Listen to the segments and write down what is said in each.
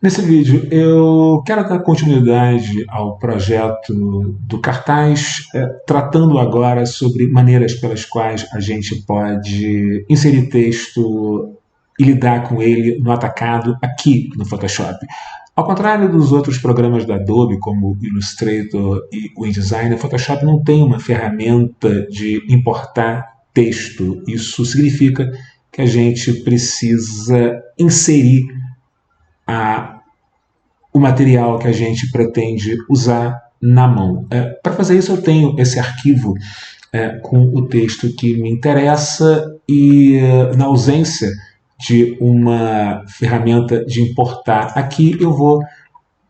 Nesse vídeo eu quero dar continuidade ao projeto do cartaz, tratando agora sobre maneiras pelas quais a gente pode inserir texto e lidar com ele no atacado aqui no Photoshop. Ao contrário dos outros programas da Adobe, como o Illustrator e o InDesign, o Photoshop não tem uma ferramenta de importar texto. Isso significa que a gente precisa inserir o material que a gente pretende usar na mão. Para fazer isso eu tenho esse arquivo com o texto que me interessa e na ausência de uma ferramenta de importar aqui, eu vou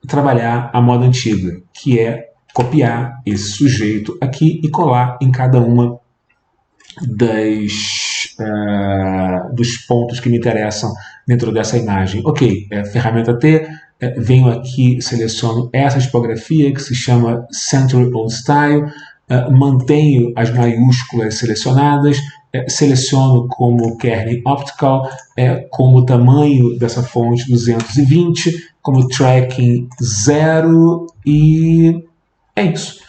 trabalhar a moda antiga, que é copiar esse sujeito aqui e colar em cada uma dos pontos que me interessam dentro dessa imagem. Ok, ferramenta T, venho aqui, seleciono essa tipografia que se chama Century Old Style, mantenho as maiúsculas selecionadas, seleciono como Kern Optical, como tamanho dessa fonte 220, como tracking 0 e é isso.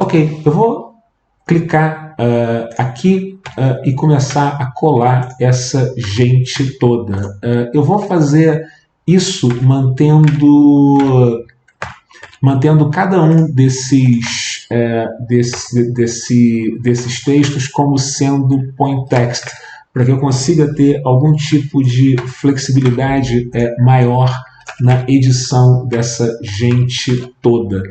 Ok, eu vou clicar aqui e começar a colar essa gente toda. Eu vou fazer isso mantendo cada um desses textos como sendo point text, para que eu consiga ter algum tipo de flexibilidade maior na edição dessa gente toda.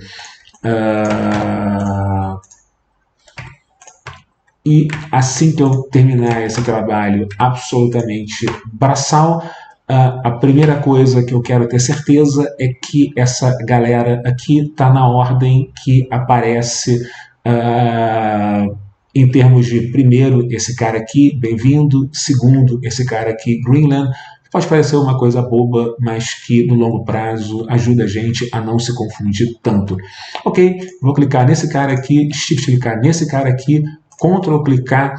E assim que eu terminar esse trabalho absolutamente braçal, a primeira coisa que eu quero ter certeza é que essa galera aqui está na ordem que aparece em termos de, primeiro, esse cara aqui, bem-vindo, segundo, esse cara aqui, Greenland. Pode parecer uma coisa boba, mas que no longo prazo ajuda a gente a não se confundir tanto. Ok, vou clicar nesse cara aqui, shift clicar nesse cara aqui, Ctrl clicar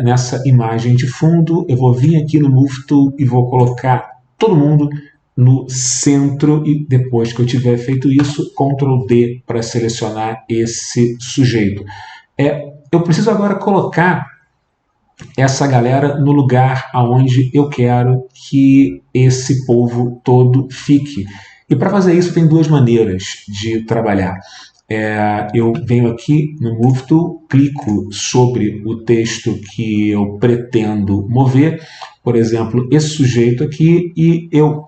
nessa imagem de fundo, eu vou vir aqui no Move Tool e vou colocar todo mundo no centro e depois que eu tiver feito isso, Ctrl D para selecionar esse sujeito. Eu preciso agora colocar essa galera no lugar aonde eu quero que esse povo todo fique. E para fazer isso tem duas maneiras de trabalhar. Eu venho aqui no Move Tool, clico sobre o texto que eu pretendo mover, por exemplo, esse sujeito aqui, e eu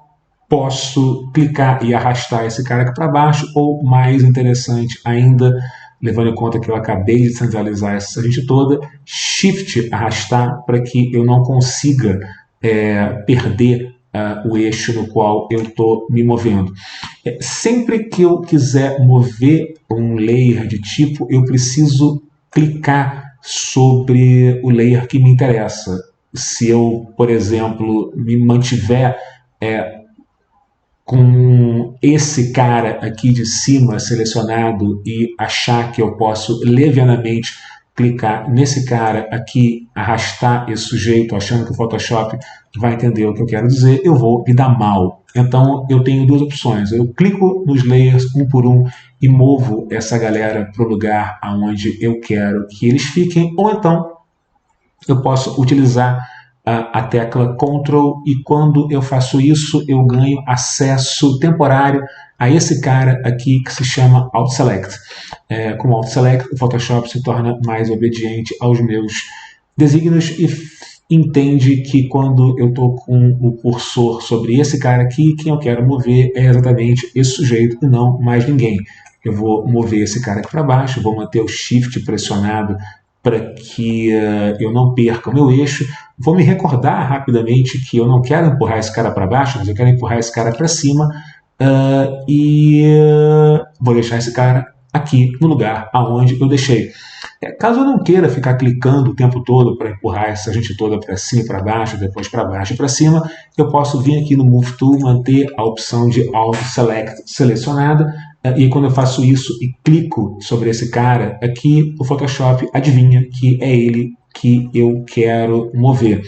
posso clicar e arrastar esse cara aqui para baixo, ou mais interessante ainda, levando em conta que eu acabei de centralizar essa gente toda, Shift arrastar para que eu não consiga perder o eixo no qual eu estou me movendo. Sempre que eu quiser mover um layer de tipo, eu preciso clicar sobre o layer que me interessa. Se eu, por exemplo, me mantiver com esse cara aqui de cima selecionado e achar que eu posso levianamente clicar nesse cara aqui, arrastar esse sujeito, achando que o Photoshop vai entender o que eu quero dizer, eu vou me dar mal. Então eu tenho duas opções. Eu clico nos layers um por um e movo essa galera para o lugar aonde eu quero que eles fiquem, ou então eu posso utilizar a tecla Ctrl e quando eu faço isso eu ganho acesso temporário a esse cara aqui que se chama Alt Select. Com Alt Select o Photoshop se torna mais obediente aos meus desígnios e entende que quando eu estou com o cursor sobre esse cara aqui, quem eu quero mover é exatamente esse sujeito e não mais ninguém. Eu vou mover esse cara aqui para baixo, vou manter o Shift pressionado para que eu não perca o meu eixo. Vou me recordar rapidamente que eu não quero empurrar esse cara para baixo, mas eu quero empurrar esse cara para cima vou deixar esse cara aqui no lugar aonde eu deixei. Caso eu não queira ficar clicando o tempo todo para empurrar essa gente toda para cima e para baixo, depois para baixo e para cima, eu posso vir aqui no Move Tool, manter a opção de Alt Select selecionada, e quando eu faço isso e clico sobre esse cara aqui, o Photoshop adivinha que é ele que eu quero mover.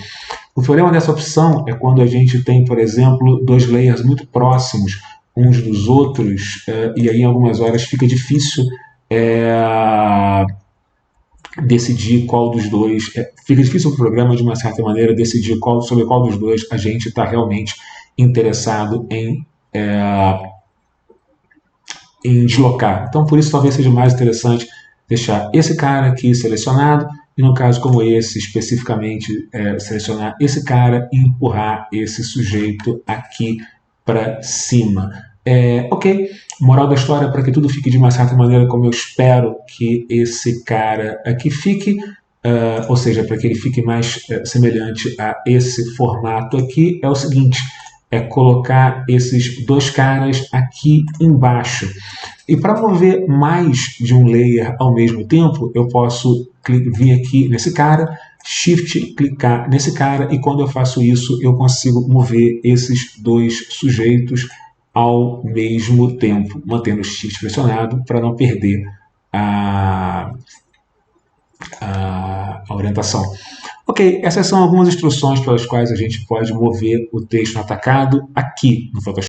O problema dessa opção é quando a gente tem, por exemplo, dois layers muito próximos uns dos outros, e aí em algumas horas fica difícil decidir qual dos dois. Fica difícil o programa, de uma certa maneira, decidir sobre qual dos dois a gente está realmente interessado em deslocar. Então, por isso, talvez seja mais interessante deixar esse cara aqui selecionado e, no caso como esse, especificamente, selecionar esse cara e empurrar esse sujeito aqui para cima. Ok, moral da história, para que tudo fique de uma certa maneira como eu espero que esse cara aqui fique, ou seja, para que ele fique mais semelhante a esse formato aqui, é o seguinte: é colocar esses dois caras aqui embaixo. E para mover mais de um layer ao mesmo tempo, eu posso vir aqui nesse cara, Shift, clicar nesse cara, e quando eu faço isso, eu consigo mover esses dois sujeitos ao mesmo tempo, mantendo o Shift pressionado para não perder a orientação. Ok, essas são algumas instruções pelas quais a gente pode mover o texto no atacado aqui no Photoshop.